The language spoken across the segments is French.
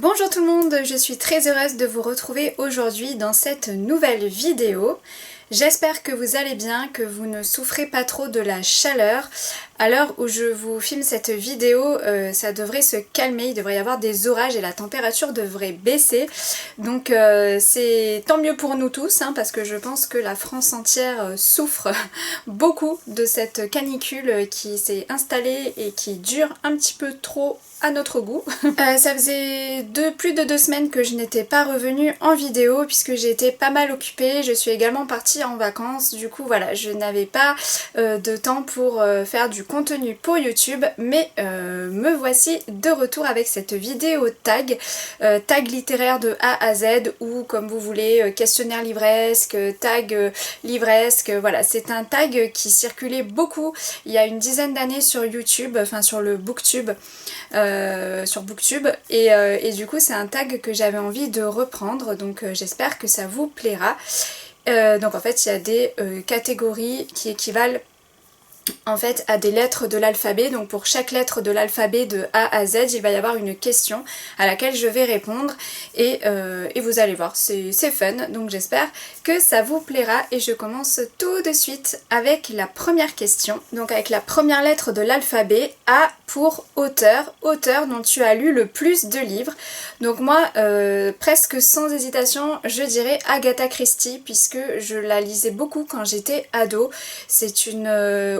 Bonjour tout le monde, je suis très heureuse de vous retrouver aujourd'hui dans cette nouvelle vidéo. J'espère que vous allez bien, que vous ne souffrez pas trop de la chaleur. À l'heure où je vous filme cette vidéo, ça devrait se calmer, il devrait y avoir des orages et la température devrait baisser. Donc c'est tant mieux pour nous tous, hein, parce que je pense que la France entière souffre beaucoup de cette canicule qui s'est installée et qui dure un petit peu trop à notre goût. Ça faisait plus de 2 semaines que je n'étais pas revenue en vidéo puisque j'ai été pas mal occupée. Je suis également partie en vacances, du coup voilà, je n'avais pas de temps pour faire du contenu pour YouTube, mais me voici de retour avec cette vidéo tag, tag littéraire de A à Z ou comme vous voulez, questionnaire livresque, tag livresque, voilà, c'est un tag qui circulait beaucoup il y a une dizaine d'années sur YouTube, enfin sur le Booktube. Sur Booktube et du coup c'est un tag que j'avais envie de reprendre, donc j'espère que ça vous plaira. Donc en fait il y a des catégories qui équivalent en fait à des lettres de l'alphabet, donc pour chaque lettre de l'alphabet de A à Z il va y avoir une question à laquelle je vais répondre et vous allez voir, c'est fun, donc j'espère que ça vous plaira et je commence tout de suite avec la première question. Donc avec la première lettre de l'alphabet, A pour auteur, auteur dont tu as lu le plus de livres. Donc moi presque sans hésitation je dirais Agatha Christie puisque je la lisais beaucoup quand j'étais ado. C'est une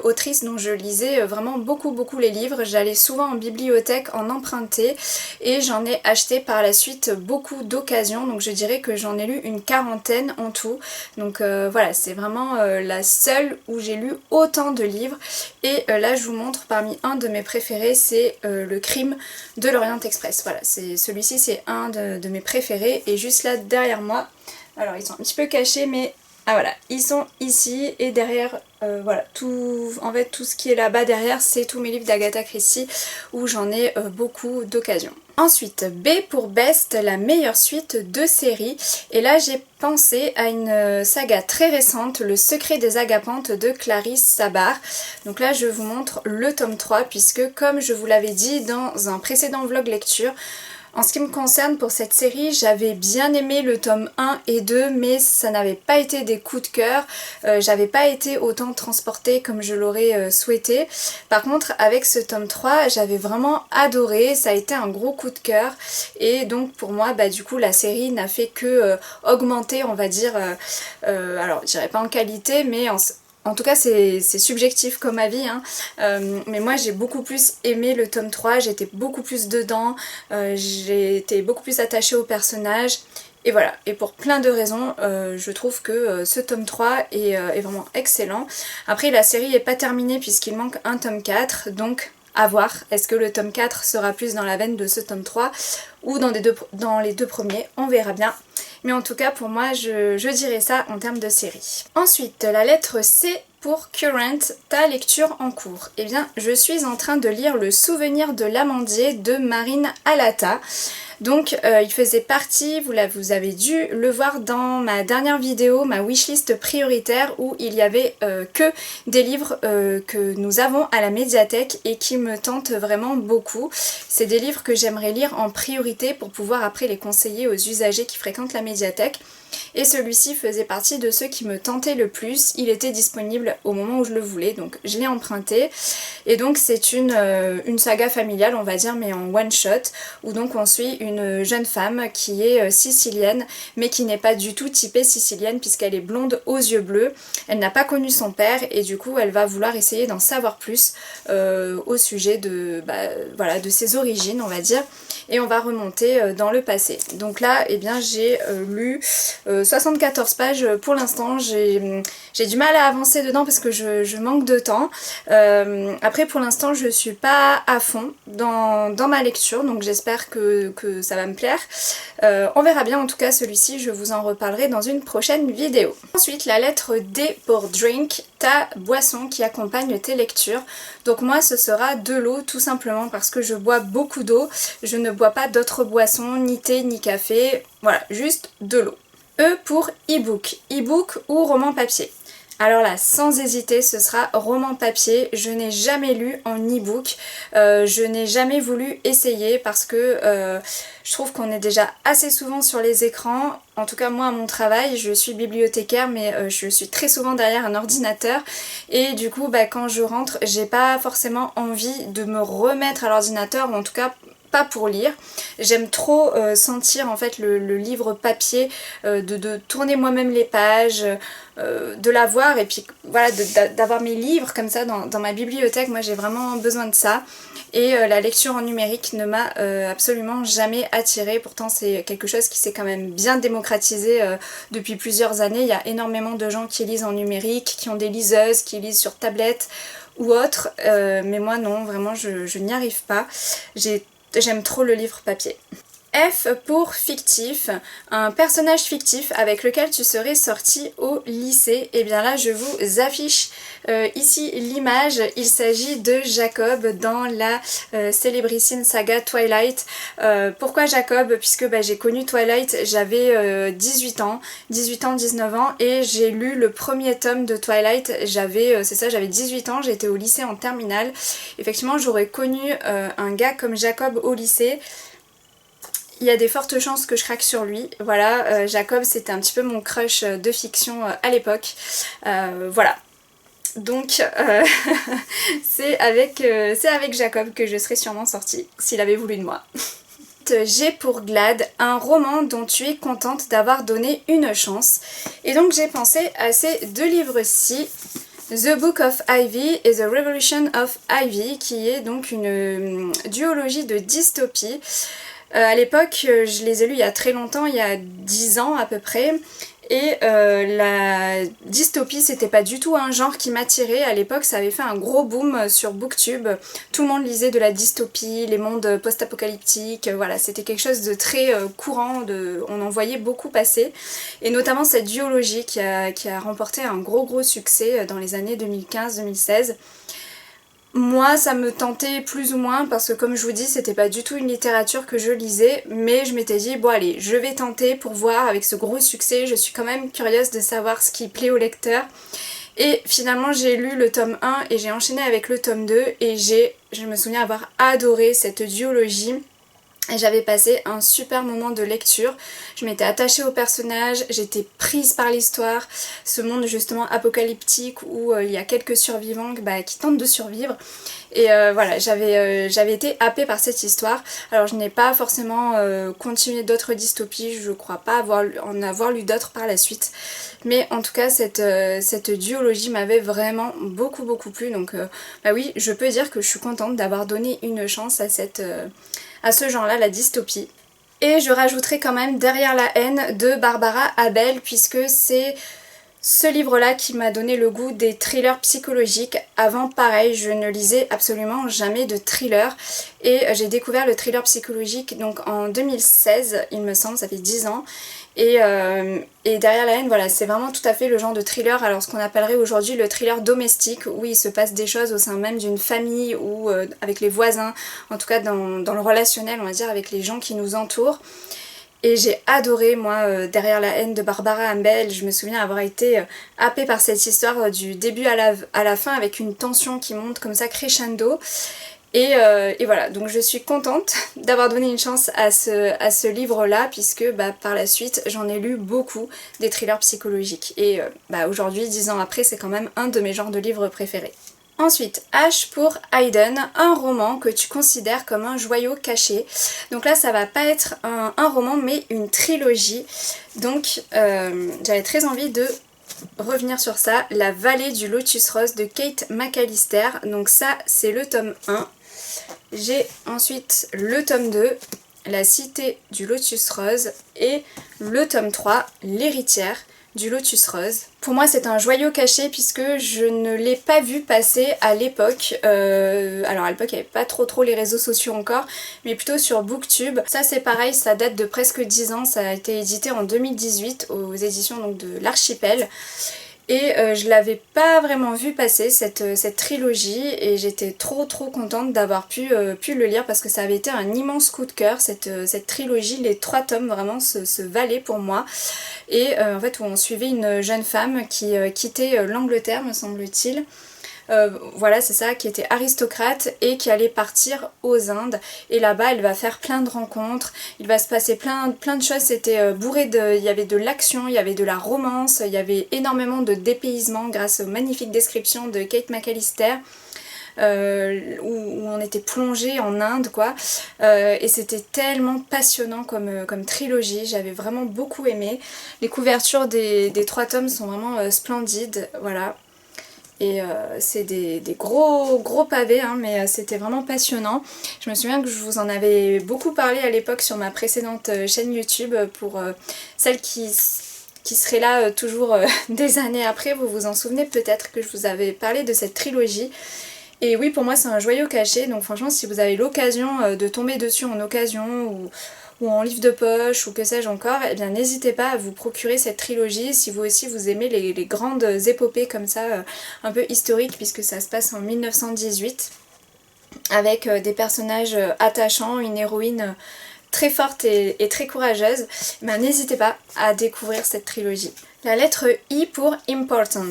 autrice dont je lisais vraiment beaucoup les livres, j'allais souvent en bibliothèque en emprunter et j'en ai acheté par la suite beaucoup d'occasions, donc je dirais que j'en ai lu une quarantaine en tout, donc voilà, c'est vraiment la seule où j'ai lu autant de livres. Et là je vous montre parmi un de mes préférés, c'est Le Crime de l'Orient Express. Voilà, celui-ci c'est un de mes préférés et juste là derrière moi, alors ils sont un petit peu cachés mais ah voilà, ils sont ici et derrière, voilà, en fait tout ce qui est là-bas derrière c'est tous mes livres d'Agatha Christie où j'en ai beaucoup d'occasions. Ensuite, B pour Best, la meilleure suite de série. Et là j'ai pensé à une saga très récente, Le Secret des Agapantes de Clarisse Sabar. Donc là je vous montre le tome 3 puisque comme je vous l'avais dit dans un précédent vlog lecture, en ce qui me concerne pour cette série, j'avais bien aimé le tome 1 et 2 mais ça n'avait pas été des coups de cœur, j'avais pas été autant transportée comme je l'aurais souhaité. Par contre avec ce tome 3 j'avais vraiment adoré, ça a été un gros coup de cœur et donc pour moi bah, du coup la série n'a fait que augmenter on va dire, alors je dirais pas en qualité mais en tout cas c'est subjectif comme avis, hein. Mais moi j'ai beaucoup plus aimé le tome 3, j'étais beaucoup plus dedans, j'ai été beaucoup plus attachée au personnage. Et voilà, et pour plein de raisons, je trouve que ce tome 3 est vraiment excellent. Après la série n'est pas terminée puisqu'il manque un tome 4, donc à voir. Est-ce que le tome 4 sera plus dans la veine de ce tome 3 ou dans les deux premiers, on verra bien. Mais en tout cas pour moi je dirais ça en termes de série. Ensuite la lettre C pour Current, ta lecture en cours. Eh bien je suis en train de lire Le Souvenir de l'Amandier de Marine Alata. Donc il faisait partie, vous avez dû le voir dans ma dernière vidéo, ma wishlist prioritaire où il y avait que des livres que nous avons à la médiathèque et qui me tentent vraiment beaucoup. C'est des livres que j'aimerais lire en priorité pour pouvoir après les conseiller aux usagers qui fréquentent la médiathèque. Et celui-ci faisait partie de ceux qui me tentaient le plus, il était disponible au moment où je le voulais, donc je l'ai emprunté. Et donc c'est une saga familiale on va dire, mais en one shot, où donc on suit une jeune femme qui est sicilienne, mais qui n'est pas du tout typée sicilienne puisqu'elle est blonde aux yeux bleus. Elle n'a pas connu son père et du coup elle va vouloir essayer d'en savoir plus au sujet de, voilà, de ses origines on va dire. Et on va remonter dans le passé. Donc là, eh bien, j'ai lu 74 pages pour l'instant. J'ai du mal à avancer dedans parce que je manque de temps. Après, pour l'instant, je suis pas à fond dans ma lecture, donc j'espère que ça va me plaire. On verra bien, en tout cas, celui-ci, je vous en reparlerai dans une prochaine vidéo. Ensuite, la lettre D pour Drink, ta boisson qui accompagne tes lectures. Donc moi, ce sera de l'eau, tout simplement parce que je bois beaucoup d'eau. Je ne bois pas d'autres boissons, ni thé, ni café, voilà, juste de l'eau. E pour e-book, e-book ou roman papier. Alors là, sans hésiter, ce sera roman papier. Je n'ai jamais lu en e-book, je n'ai jamais voulu essayer parce que je trouve qu'on est déjà assez souvent sur les écrans. En tout cas moi à mon travail, je suis bibliothécaire mais je suis très souvent derrière un ordinateur et du coup quand je rentre, j'ai pas forcément envie de me remettre à l'ordinateur ou en tout cas pas pour lire. J'aime trop sentir en fait le livre papier, de tourner moi-même les pages, de l'avoir et puis voilà d'avoir mes livres comme ça dans ma bibliothèque. Moi j'ai vraiment besoin de ça et la lecture en numérique ne m'a absolument jamais attirée. Pourtant c'est quelque chose qui s'est quand même bien démocratisé depuis plusieurs années. Il y a énormément de gens qui lisent en numérique, qui ont des liseuses, qui lisent sur tablette ou autre, mais moi non, vraiment je n'y arrive pas. J'aime trop le livre papier. F pour fictif, un personnage fictif avec lequel tu serais sorti au lycée. Et bien là je vous affiche ici l'image, il s'agit de Jacob dans la célébrissime saga Twilight. Pourquoi Jacob? Puisque j'ai connu Twilight, j'avais 18 ans, 19 ans et j'ai lu le premier tome de Twilight, j'avais 18 ans, j'étais au lycée en terminale. Effectivement j'aurais connu un gars comme Jacob au lycée. Il y a des fortes chances que je craque sur lui. Voilà, Jacob c'était un petit peu mon crush de fiction à l'époque. Voilà. Donc c'est avec Jacob que je serais sûrement sortie s'il avait voulu de moi. G pour Glad, un roman dont tu es contente d'avoir donné une chance. Et donc j'ai pensé à ces deux livres-ci. The Book of Ivy et The Revolution of Ivy, qui est donc une duologie de dystopie. À l'époque, je les ai lus il y a très longtemps, il y a 10 ans à peu près. Et la dystopie, c'était pas du tout un genre qui m'attirait. À l'époque, ça avait fait un gros boom sur Booktube. Tout le monde lisait de la dystopie, les mondes post-apocalyptiques. Voilà, c'était quelque chose de très courant, on en voyait beaucoup passer. Et notamment cette duologie qui a remporté un gros succès dans les années 2015-2016. Moi ça me tentait plus ou moins parce que comme je vous dis c'était pas du tout une littérature que je lisais, mais je m'étais dit bon allez je vais tenter pour voir avec ce gros succès, je suis quand même curieuse de savoir ce qui plaît au lecteur. Et finalement j'ai lu le tome 1 et j'ai enchaîné avec le tome 2 et je me souviens avoir adoré cette duologie. Et j'avais passé un super moment de lecture, je m'étais attachée au personnage, j'étais prise par l'histoire, ce monde justement apocalyptique où il y a quelques survivants qui tentent de survivre. Et voilà, j'avais été happée par cette histoire. Alors je n'ai pas forcément continué d'autres dystopies, je crois pas en avoir lu d'autres par la suite. Mais en tout cas cette duologie m'avait vraiment beaucoup plu. Donc oui, je peux dire que je suis contente d'avoir donné une chance à ce genre-là, la dystopie. Et je rajouterai quand même Derrière la haine de Barbara Abel, puisque c'est ce livre-là qui m'a donné le goût des thrillers psychologiques. Avant, pareil, je ne lisais absolument jamais de thriller. Et j'ai découvert le thriller psychologique donc en 2016, il me semble, ça fait 10 ans. Et Derrière la haine, voilà, c'est vraiment tout à fait le genre de thriller, alors ce qu'on appellerait aujourd'hui le thriller domestique, où il se passe des choses au sein même d'une famille ou avec les voisins, en tout cas dans le relationnel, on va dire, avec les gens qui nous entourent. Et j'ai adoré moi Derrière la haine de Barbara Abel, je me souviens avoir été happée par cette histoire du début à la fin avec une tension qui monte comme ça crescendo. Et voilà, donc je suis contente d'avoir donné une chance à ce livre-là, puisque par la suite j'en ai lu beaucoup des thrillers psychologiques. Et aujourd'hui, 10 ans après, c'est quand même un de mes genres de livres préférés. Ensuite, H pour Hayden, un roman que tu considères comme un joyau caché. Donc là, ça va pas être un roman, mais une trilogie. Donc j'avais très envie de revenir sur ça. La vallée du lotus rose de Kate McAllister. Donc ça, c'est le tome 1. J'ai ensuite le tome 2, La cité du lotus rose, et le tome 3, L'héritière du lotus rose. Pour moi c'est un joyau caché puisque je ne l'ai pas vu passer à l'époque. Alors à l'époque il n'y avait pas trop les réseaux sociaux encore, mais plutôt sur Booktube. Ça c'est pareil, ça date de presque 10 ans, ça a été édité en 2018 aux éditions donc, de l'Archipel. Et je l'avais pas vraiment vu passer cette trilogie et j'étais trop contente d'avoir pu le lire parce que ça avait été un immense coup de cœur, cette trilogie, les 3 tomes vraiment se valaient pour moi. Et en fait où on suivait une jeune femme qui quittait l'Angleterre me semble-t-il. Voilà, c'est ça, qui était aristocrate et qui allait partir aux Indes. Et là-bas, elle va faire plein de rencontres, il va se passer plein de choses, c'était bourré de... Il y avait de l'action, il y avait de la romance, il y avait énormément de dépaysement grâce aux magnifiques descriptions de Kate McAllister. Où on était plongé en Inde quoi, et c'était tellement passionnant comme trilogie, j'avais vraiment beaucoup aimé. Les couvertures des 3 tomes sont vraiment splendides, voilà. Et c'est des gros pavés, hein, mais c'était vraiment passionnant. Je me souviens que je vous en avais beaucoup parlé à l'époque sur ma précédente chaîne YouTube. Pour celles qui seraient là toujours des années après, vous vous en souvenez peut-être que je vous avais parlé de cette trilogie. Et oui, pour moi c'est un joyau caché, donc franchement si vous avez l'occasion de tomber dessus en occasion ou en livre de poche ou que sais-je encore, eh bien n'hésitez pas à vous procurer cette trilogie si vous aussi vous aimez les grandes épopées comme ça, un peu historiques puisque ça se passe en 1918 avec des personnages attachants, une héroïne très forte et très courageuse. Ben, n'hésitez pas à découvrir cette trilogie. La lettre I pour important.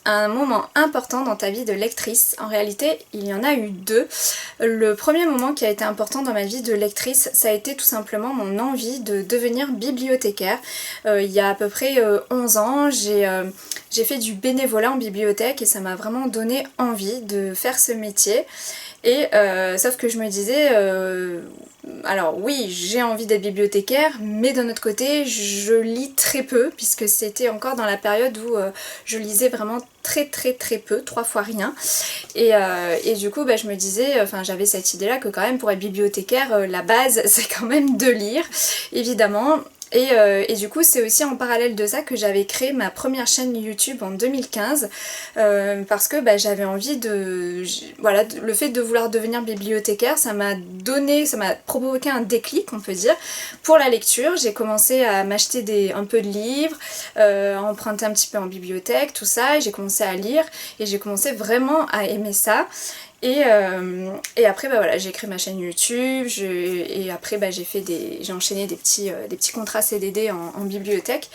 Un moment important dans ta vie de lectrice. En réalité, il y en a eu 2. Le premier moment qui a été important dans ma vie de lectrice, ça a été tout simplement mon envie de devenir bibliothécaire. Il y a à peu près 11 ans, j'ai fait du bénévolat en bibliothèque et ça m'a vraiment donné envie de faire ce métier. Et sauf que je me disais, alors oui, j'ai envie d'être bibliothécaire, mais d'un autre côté, je lis très peu, puisque c'était encore dans la période où je lisais vraiment très peu, 3 fois rien. Et du coup, bah, je me disais, enfin j'avais cette idée-là que quand même pour être bibliothécaire, la base c'est quand même de lire, évidemment. Et du coup c'est aussi en parallèle de ça que j'avais créé ma première chaîne YouTube en 2015 parce que bah, j'avais envie de... Voilà, le fait de vouloir devenir bibliothécaire, ça m'a provoqué un déclic on peut dire pour la lecture. J'ai commencé à m'acheter un peu de livres, à emprunter un petit peu en bibliothèque, tout ça, et j'ai commencé à lire et j'ai commencé vraiment à aimer ça. Et après bah voilà, j'ai créé ma chaîne YouTube et après bah, j'ai enchaîné des petits contrats CDD en bibliothèque.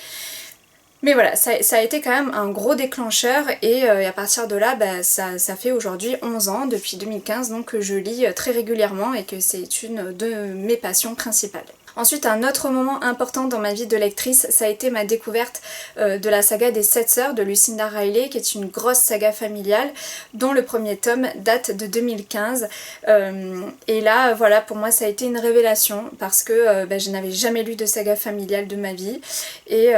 Mais voilà, ça a été quand même un gros déclencheur et à partir de là, bah, ça fait aujourd'hui 11 ans, depuis 2015, donc que je lis très régulièrement et que c'est une de mes passions principales. Ensuite, un autre moment important dans ma vie de lectrice, ça a été ma découverte de la saga des 7 sœurs de Lucinda Riley, qui est une grosse saga familiale, dont le premier tome date de 2015. Et là, voilà, pour moi, ça a été une révélation, parce que bah, je n'avais jamais lu de saga familiale de ma vie, et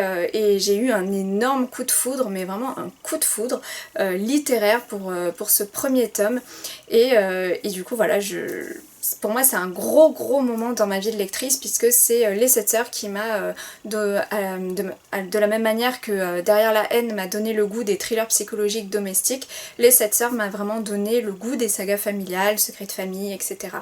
j'ai eu un énorme coup de foudre, mais vraiment un coup de foudre littéraire pour ce premier tome. Et du coup, voilà, pour moi c'est un gros moment dans ma vie de lectrice puisque c'est Les 7 sœurs qui m'a, de la même manière que Derrière la haine m'a donné le goût des thrillers psychologiques domestiques, Les 7 sœurs m'a vraiment donné le goût des sagas familiales, Secret de famille, etc.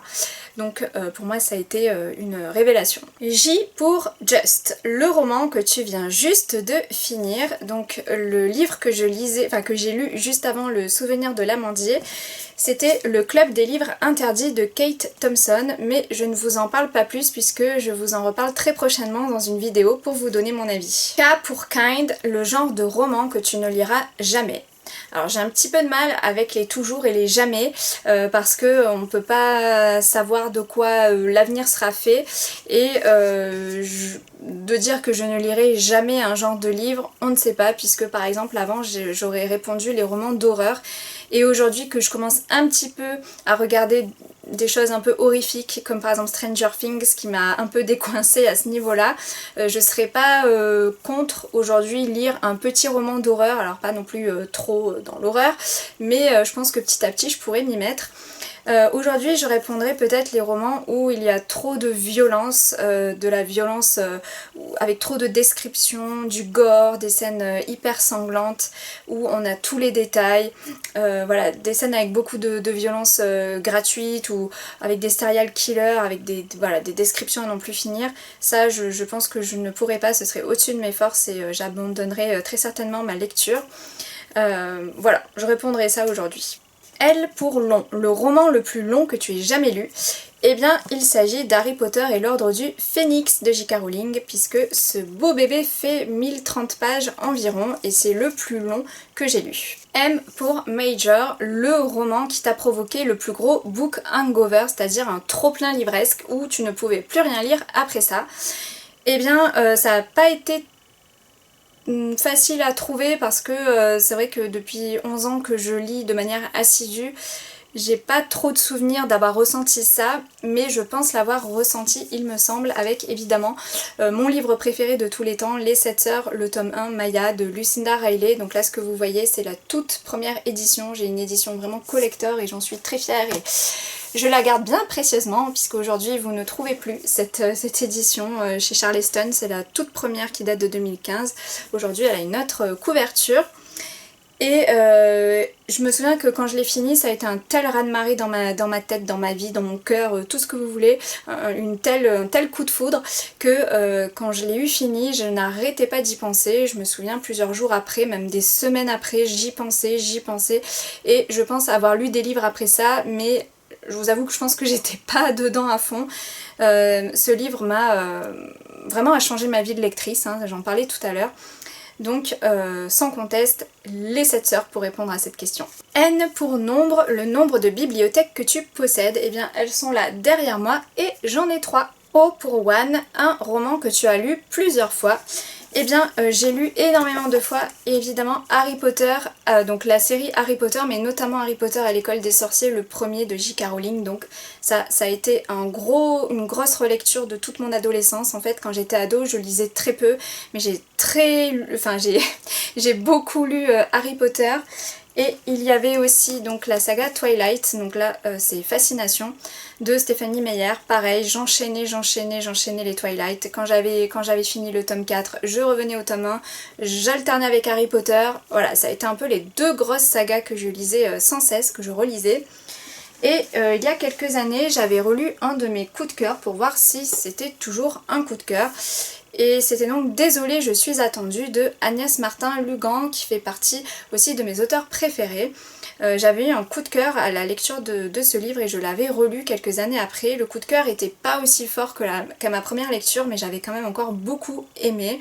Donc pour moi ça a été une révélation. J pour Just, le roman que tu viens juste de finir, donc le livre que je lisais, enfin que j'ai lu juste avant Le souvenir de l'amandier. C'était le club des livres interdits de Kate Thompson, mais je ne vous en parle pas plus puisque je vous en reparle très prochainement dans une vidéo pour vous donner mon avis. K pour Kind, le genre de roman que tu ne liras jamais. Alors j'ai un petit peu de mal avec les toujours et les jamais parce que on ne peut pas savoir de quoi l'avenir sera fait et de dire que je ne lirai jamais un genre de livre, on ne sait pas puisque par exemple avant j'aurais répondu les romans d'horreur et aujourd'hui que je commence un petit peu à regarder des choses un peu horrifiques comme par exemple Stranger Things qui m'a un peu décoincée à ce niveau là, je serais pas contre aujourd'hui lire un petit roman d'horreur, alors pas non plus trop dans l'horreur, mais je pense que petit à petit je pourrais m'y mettre. Aujourd'hui je répondrai peut-être les romans où il y a trop de violence, de la violence avec trop de descriptions, du gore, des scènes hyper sanglantes où on a tous les détails, voilà, des scènes avec beaucoup de violence gratuite ou avec des serial killers, avec voilà, des descriptions à non plus finir. Ça je pense que je ne pourrais pas, ce serait au-dessus de mes forces et j'abandonnerais très certainement ma lecture. Voilà, je répondrai ça aujourd'hui. L pour long, le roman le plus long que tu aies jamais lu. Eh bien, il s'agit d'Harry Potter et l'Ordre du Phénix de J.K. Rowling, puisque ce beau bébé fait 1030 pages environ, et c'est le plus long que j'ai lu. M pour Major, le roman qui t'a provoqué le plus gros book hangover, c'est-à-dire un trop-plein livresque où tu ne pouvais plus rien lire après ça. Eh bien, ça n'a pas été facile à trouver parce que c'est vrai que depuis 11 ans que je lis de manière assidue, j'ai pas trop de souvenirs d'avoir ressenti ça, mais je pense l'avoir ressenti, il me semble, avec évidemment mon livre préféré de tous les temps, Les 7 Sœurs, le tome 1, Maya, de Lucinda Riley. Donc là, ce que vous voyez, c'est la toute première édition. J'ai une édition vraiment collector et j'en suis très fière. Et je la garde bien précieusement, puisqu'aujourd'hui, vous ne trouvez plus cette édition chez Charleston. C'est la toute première qui date de 2015. Aujourd'hui, elle a une autre couverture. Et je me souviens que quand je l'ai fini, ça a été un tel raz-de-marée dans ma tête, dans ma vie, dans mon cœur, tout ce que vous voulez, un tel coup de foudre que quand je l'ai eu fini, je n'arrêtais pas d'y penser. Je me souviens plusieurs jours après, même des semaines après, j'y pensais, et je pense avoir lu des livres après ça, mais je vous avoue que je pense que j'étais pas dedans à fond. Ce livre m'a vraiment a changé ma vie de lectrice, hein, j'en parlais tout à l'heure. Donc, sans conteste, les 7 sœurs pour répondre à cette question. N pour nombre, le nombre de bibliothèques que tu possèdes. Eh bien, elles sont là derrière moi et j'en ai 3. O pour One, un roman que tu as lu plusieurs fois. Eh bien, j'ai lu énormément de fois, évidemment, Harry Potter, donc la série Harry Potter, mais notamment Harry Potter à l'école des sorciers, le premier de J.K. Rowling. Donc ça a été une grosse relecture de toute mon adolescence. En fait, quand j'étais ado, je lisais très peu, mais j'ai beaucoup lu Harry Potter. Et il y avait aussi donc la saga Twilight, donc là c'est Fascination de Stephanie Meyer. Pareil, j'enchaînais les Twilight. Quand j'avais fini le tome 4, je revenais au tome 1, j'alternais avec Harry Potter. Voilà, ça a été un peu les deux grosses sagas que je lisais sans cesse, que je relisais. Et il y a quelques années, j'avais relu un de mes coups de cœur pour voir si c'était toujours un coup de cœur. Et c'était donc Désolée, je suis attendue de Agnès Martin-Lugan, qui fait partie aussi de mes auteurs préférés. J'avais eu un coup de cœur à la lecture de ce livre et je l'avais relu quelques années après. Le coup de cœur n'était pas aussi fort qu'à ma première lecture, mais j'avais quand même encore beaucoup aimé.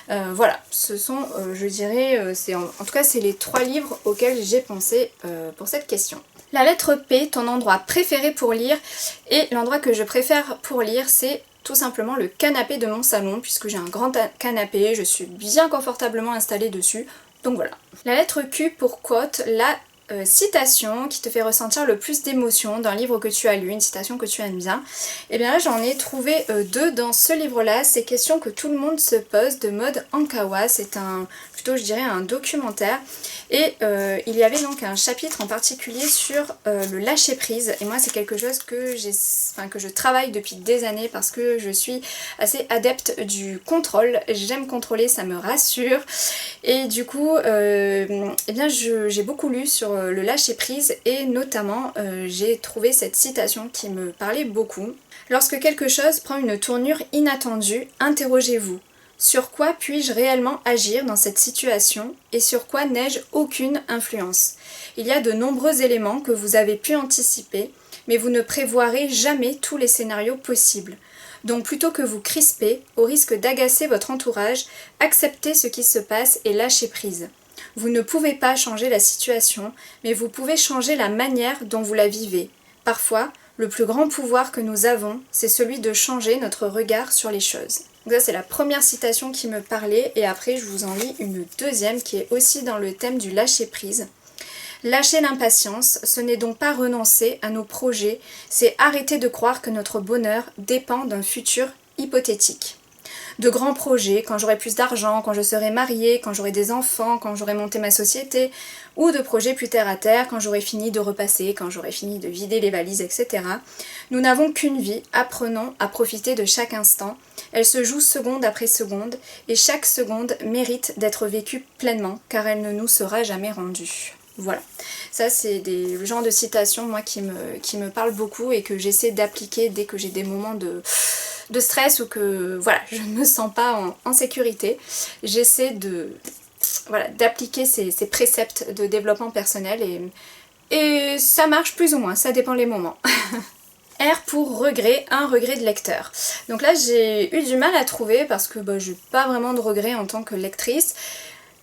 Voilà, ce sont, je dirais, en tout cas c'est les 3 livres auxquels j'ai pensé pour cette question. La lettre P, ton endroit préféré pour lire, et l'endroit que je préfère pour lire, c'est tout simplement le canapé de mon salon, puisque j'ai un grand canapé, je suis bien confortablement installée dessus, donc voilà. La lettre Q pour quote, la citation qui te fait ressentir le plus d'émotion d'un livre que tu as lu, une citation que tu aimes bien. Et bien là j'en ai trouvé 2 dans ce livre-là, ces questions que tout le monde se pose de Maud Ankawa, c'est plutôt je dirais un documentaire. Et il y avait donc un chapitre en particulier sur le lâcher prise, et moi c'est quelque chose que je travaille depuis des années parce que je suis assez adepte du contrôle, j'aime contrôler, ça me rassure, et du coup eh bien j'ai beaucoup lu sur le lâcher prise et notamment j'ai trouvé cette citation qui me parlait beaucoup. Lorsque quelque chose prend une tournure inattendue, interrogez-vous. Sur quoi puis-je réellement agir dans cette situation et sur quoi n'ai-je aucune influence? Il y a de nombreux éléments que vous avez pu anticiper, mais vous ne prévoirez jamais tous les scénarios possibles. Donc plutôt que vous crisper, au risque d'agacer votre entourage, acceptez ce qui se passe et lâchez prise. Vous ne pouvez pas changer la situation, mais vous pouvez changer la manière dont vous la vivez. Parfois, le plus grand pouvoir que nous avons, c'est celui de changer notre regard sur les choses. Donc ça c'est la première citation qui me parlait et après je vous en lis une deuxième qui est aussi dans le thème du lâcher prise. Lâcher l'impatience, ce n'est donc pas renoncer à nos projets, c'est arrêter de croire que notre bonheur dépend d'un futur hypothétique. De grands projets, quand j'aurai plus d'argent, quand je serai mariée, quand j'aurai des enfants, quand j'aurai monté ma société, ou de projets plus terre à terre, quand j'aurai fini de repasser, quand j'aurai fini de vider les valises, etc. Nous n'avons qu'une vie, apprenons à profiter de chaque instant. Elle se joue seconde après seconde, et chaque seconde mérite d'être vécue pleinement, car elle ne nous sera jamais rendue. Voilà, ça c'est le genre de citation moi qui me parle beaucoup et que j'essaie d'appliquer dès que j'ai des moments de stress ou que voilà, je ne me sens pas en sécurité. J'essaie voilà, d'appliquer ces préceptes de développement personnel et ça marche plus ou moins, ça dépend les moments. R pour regret, un regret de lecteur. Donc là j'ai eu du mal à trouver parce que j'ai pas vraiment de regret en tant que lectrice.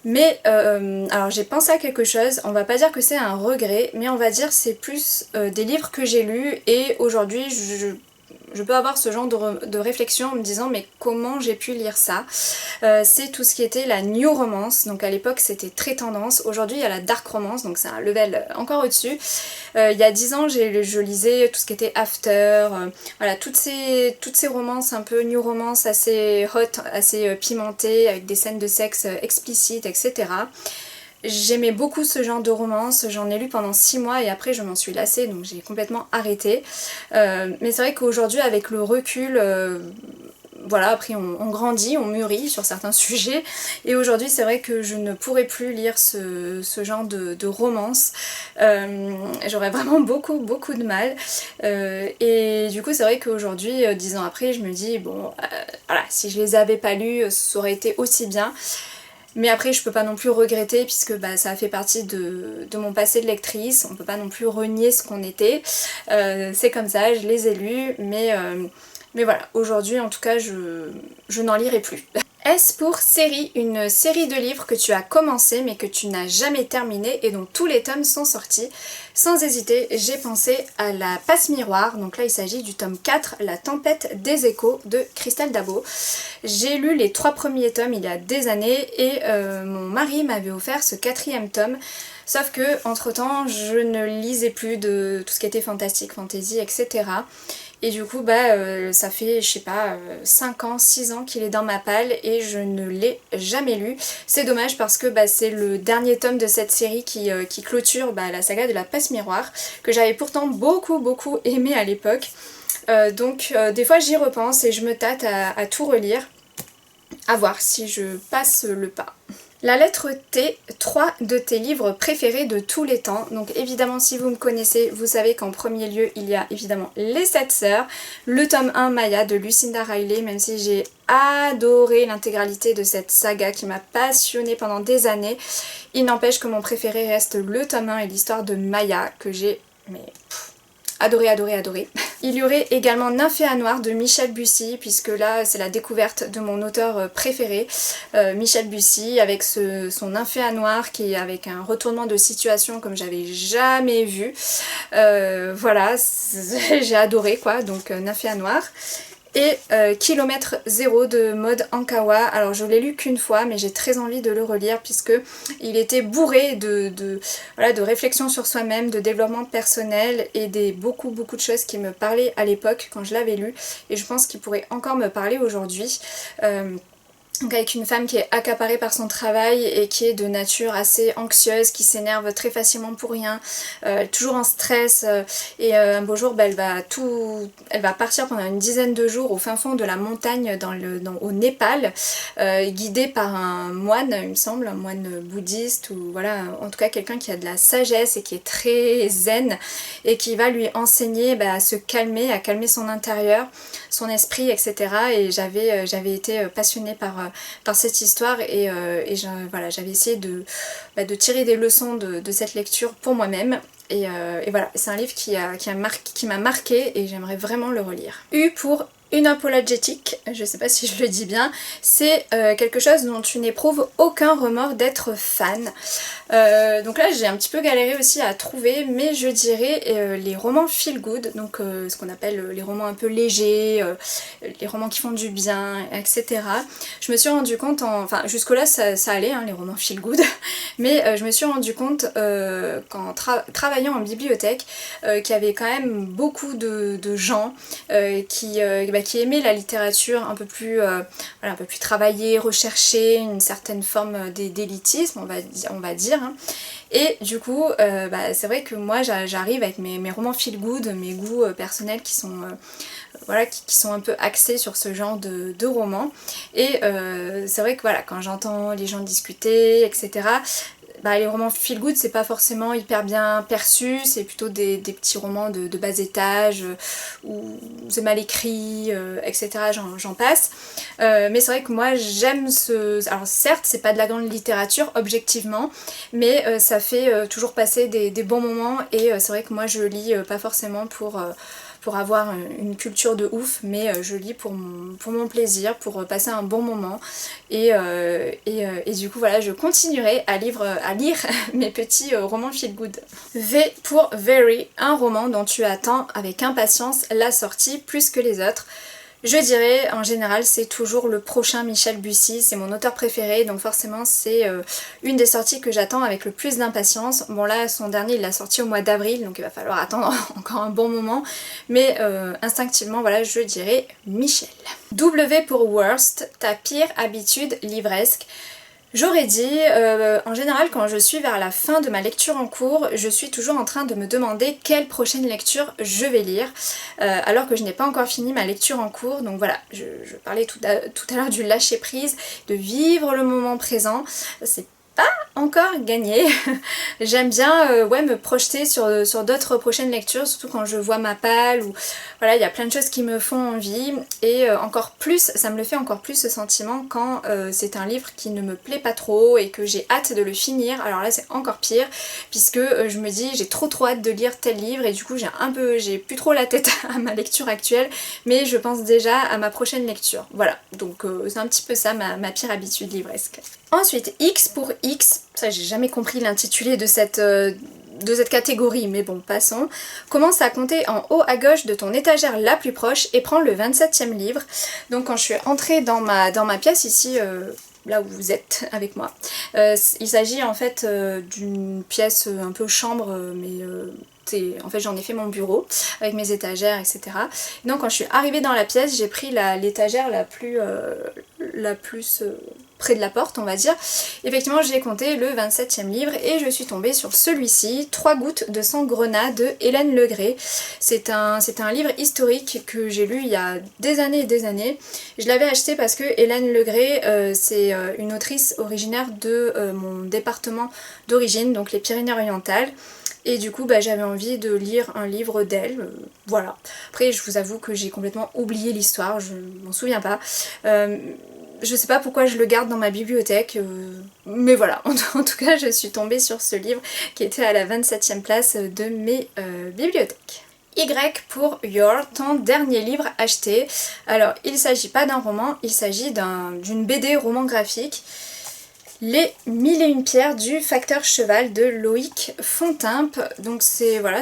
Mais alors j'ai pensé à quelque chose, on va pas dire que c'est un regret, mais on va dire c'est plus des livres que j'ai lus et aujourd'hui je peux avoir ce genre de réflexion en me disant mais comment j'ai pu lire ça. C'est tout ce qui était la new romance, donc à l'époque c'était très tendance, aujourd'hui il y a la dark romance, donc c'est un level encore au-dessus. Il y a 10 ans je lisais tout ce qui était after, voilà, toutes ces romances un peu new romance assez hot, assez pimentées, avec des scènes de sexe explicites, etc. J'aimais beaucoup ce genre de romance, j'en ai lu pendant 6 mois et après je m'en suis lassée donc j'ai complètement arrêté. Mais c'est vrai qu'aujourd'hui avec le recul, voilà, après on grandit, on mûrit sur certains sujets et aujourd'hui c'est vrai que je ne pourrais plus lire ce genre de romance. J'aurais vraiment beaucoup de mal et du coup c'est vrai qu'aujourd'hui, 10 ans après, je me dis bon, voilà, si je les avais pas lus ça aurait été aussi bien. Mais après je peux pas non plus regretter puisque ça a fait partie de mon passé de lectrice, on peut pas non plus renier ce qu'on était, c'est comme ça, je les ai lus, mais voilà, aujourd'hui en tout cas je n'en lirai plus. S pour série, une série de livres que tu as commencé mais que tu n'as jamais terminé et dont tous les tomes sont sortis. Sans hésiter, j'ai pensé à La Passe-Miroir, donc là il s'agit du tome 4, La Tempête des Échos de Christelle Dabo. J'ai lu les 3 premiers tomes il y a des années et mon mari m'avait offert ce 4e tome. Sauf que entre temps je ne lisais plus de tout ce qui était fantastique, fantasy, etc. Et du coup ça fait je sais pas 5 ans, 6 ans qu'il est dans ma palle et je ne l'ai jamais lu. C'est dommage parce que c'est le dernier tome de cette série qui clôture la saga de La Passe-Miroir, que j'avais pourtant beaucoup aimé à l'époque. Donc des fois j'y repense et je me tâte à tout relire, à voir si je passe le pas. La lettre T, 3 de tes livres préférés de tous les temps. Donc évidemment si vous me connaissez, vous savez qu'en premier lieu il y a évidemment Les 7 sœurs, le tome 1 Maya de Lucinda Riley, même si j'ai adoré l'intégralité de cette saga qui m'a passionnée pendant des années. Il n'empêche que mon préféré reste le tome 1 et l'histoire de Maya que j'ai adoré. Il y aurait également Nymphéa Noire de Michel Bussy, puisque là c'est la découverte de mon auteur préféré, Michel Bussy, avec son Nymphéa Noire qui est avec un retournement de situation comme j'avais jamais vu. Voilà, j'ai adoré quoi, donc Nymphéa Noire. Et Kilomètre Zéro de Maud Ankawa. Alors je l'ai lu qu'une fois mais j'ai très envie de le relire puisque il était bourré de réflexion sur soi-même, de développement personnel et beaucoup de choses qui me parlaient à l'époque quand je l'avais lu et je pense qu'il pourrait encore me parler aujourd'hui. Donc avec une femme qui est accaparée par son travail et qui est de nature assez anxieuse, qui s'énerve très facilement pour rien, toujours en stress et un beau jour elle va partir pendant une dizaine de jours au fin fond de la montagne au Népal, guidée par un moine, il me semble, un moine bouddhiste ou voilà, en tout cas quelqu'un qui a de la sagesse et qui est très zen et qui va lui enseigner à se calmer, à calmer son intérieur, son esprit, etc. Et j'avais été passionnée par cette histoire et j'avais essayé de tirer des leçons de cette lecture pour moi-même et voilà, c'est un livre qui m'a marqué et j'aimerais vraiment le relire. U pour unapologetic, je sais pas si je le dis bien, c'est quelque chose dont tu n'éprouves aucun remords d'être fan. Donc là j'ai un petit peu galéré aussi à trouver, mais je dirais les romans feel good, donc ce qu'on appelle les romans un peu légers, les romans qui font du bien, etc. Je me suis rendu compte, enfin jusque là ça allait, hein, les romans feel good, mais je me suis rendu compte qu'en travaillant en bibliothèque qu'il y avait quand même beaucoup de gens qui aimaient la littérature un peu plus travaillée, recherchée, une certaine forme d'élitisme on va dire. Hein. Et du coup c'est vrai que moi j'arrive avec mes romans feel good, mes goûts personnels qui sont qui sont un peu axés sur ce genre de romans et c'est vrai que voilà, quand j'entends les gens discuter, etc., les romans feel good c'est pas forcément hyper bien perçu, c'est plutôt des petits romans de bas étage où c'est mal écrit, etc. J'en passe. Mais c'est vrai que moi j'aime ce... Alors certes c'est pas de la grande littérature objectivement, mais ça fait toujours passer des bons moments et c'est vrai que moi je lis pas forcément pour avoir une culture de ouf, mais je lis pour mon plaisir, pour passer un bon moment. Et du coup voilà, je continuerai à lire mes petits romans feel good. V pour Very, un roman dont tu attends avec impatience la sortie plus que les autres. Je dirais en général c'est toujours le prochain Michel Bussy, c'est mon auteur préféré donc forcément c'est une des sorties que j'attends avec le plus d'impatience. Bon là son dernier il l'a sorti au mois d'avril donc il va falloir attendre encore un bon moment, mais instinctivement voilà je dirais Michel. W pour Worst, ta pire habitude livresque. J'aurais dit, en général quand je suis vers la fin de ma lecture en cours, je suis toujours en train de me demander quelle prochaine lecture je vais lire, alors que je n'ai pas encore fini ma lecture en cours, donc voilà, je parlais tout à l'heure du lâcher prise, de vivre le moment présent, c'est pas encore gagné. J'aime bien me projeter sur d'autres prochaines lectures, surtout quand je vois ma palle ou voilà, il y a plein de choses qui me font envie et encore plus, ça me le fait encore plus ce sentiment quand c'est un livre qui ne me plaît pas trop et que j'ai hâte de le finir. Alors là c'est encore pire puisque je me dis j'ai trop hâte de lire tel livre et du coup j'ai plus trop la tête à ma lecture actuelle, mais je pense déjà à ma prochaine lecture. Voilà, donc c'est un petit peu ça ma pire habitude livresque. Ensuite, X pour X, ça j'ai jamais compris l'intitulé de cette catégorie, mais bon, passons. Commence à compter en haut à gauche de ton étagère la plus proche et prends le 27e livre. Donc quand je suis entrée dans ma pièce ici, là où vous êtes avec moi, il s'agit en fait d'une pièce un peu chambre, mais... en fait j'en ai fait mon bureau avec mes étagères etc. Donc quand je suis arrivée dans la pièce j'ai pris l'étagère la plus près de la porte on va dire. Effectivement j'ai compté le 27e livre et je suis tombée sur celui-ci, 3 gouttes de sang grenat de Hélène Legrée. C'est un livre historique que j'ai lu il y a des années et des années. Je l'avais acheté parce que Hélène Legrée c'est une autrice originaire de mon département d'origine, donc les Pyrénées-Orientales. Et du coup j'avais envie de lire un livre d'elle, voilà. Après je vous avoue que j'ai complètement oublié l'histoire, je m'en souviens pas. Je sais pas pourquoi je le garde dans ma bibliothèque, mais voilà, en tout cas je suis tombée sur ce livre qui était à la 27e place de mes bibliothèques. Y pour Your, ton dernier livre acheté. Alors il s'agit pas d'un roman, il s'agit d'une BD roman graphique. Les 1001 pierres du facteur cheval de Loïc Fontimpe. Donc c'est voilà,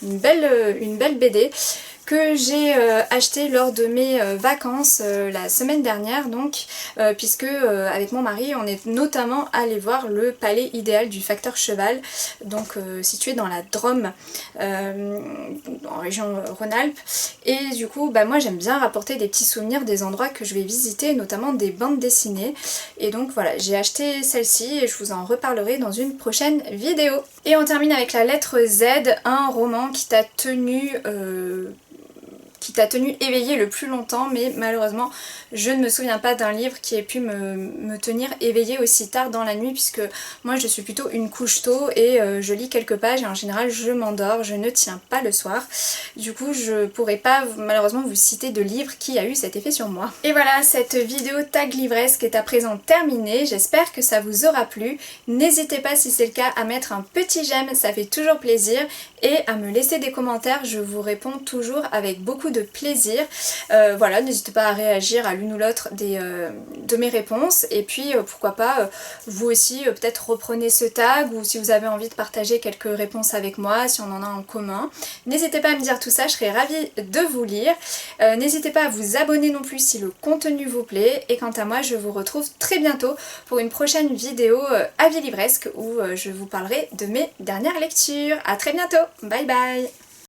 une belle BD que j'ai acheté lors de mes vacances la semaine dernière donc puisque avec mon mari on est notamment allé voir le palais idéal du facteur cheval donc situé dans la Drôme en région Rhône-Alpes et du coup moi j'aime bien rapporter des petits souvenirs des endroits que je vais visiter notamment des bandes dessinées et donc voilà j'ai acheté celle-ci et je vous en reparlerai dans une prochaine vidéo. Et on termine avec la lettre Z, un roman qui t'a tenu éveillée le plus longtemps, mais malheureusement je ne me souviens pas d'un livre qui ait pu me tenir éveillée aussi tard dans la nuit puisque moi je suis plutôt une couche tôt et je lis quelques pages et en général je m'endors, je ne tiens pas le soir. Du coup je pourrais pas malheureusement vous citer de livre qui a eu cet effet sur moi. Et voilà, cette vidéo tag livresque est à présent terminée, j'espère que ça vous aura plu. N'hésitez pas si c'est le cas à mettre un petit j'aime, ça fait toujours plaisir, et à me laisser des commentaires, je vous réponds toujours avec beaucoup de plaisir. Voilà, n'hésitez pas à réagir à l'une ou l'autre de mes réponses et puis pourquoi pas vous aussi peut-être reprenez ce tag ou si vous avez envie de partager quelques réponses avec moi, si on en a en commun. N'hésitez pas à me dire tout ça, je serai ravie de vous lire. N'hésitez pas à vous abonner non plus si le contenu vous plaît et quant à moi je vous retrouve très bientôt pour une prochaine vidéo avis livresque où je vous parlerai de mes dernières lectures. A très bientôt, bye bye.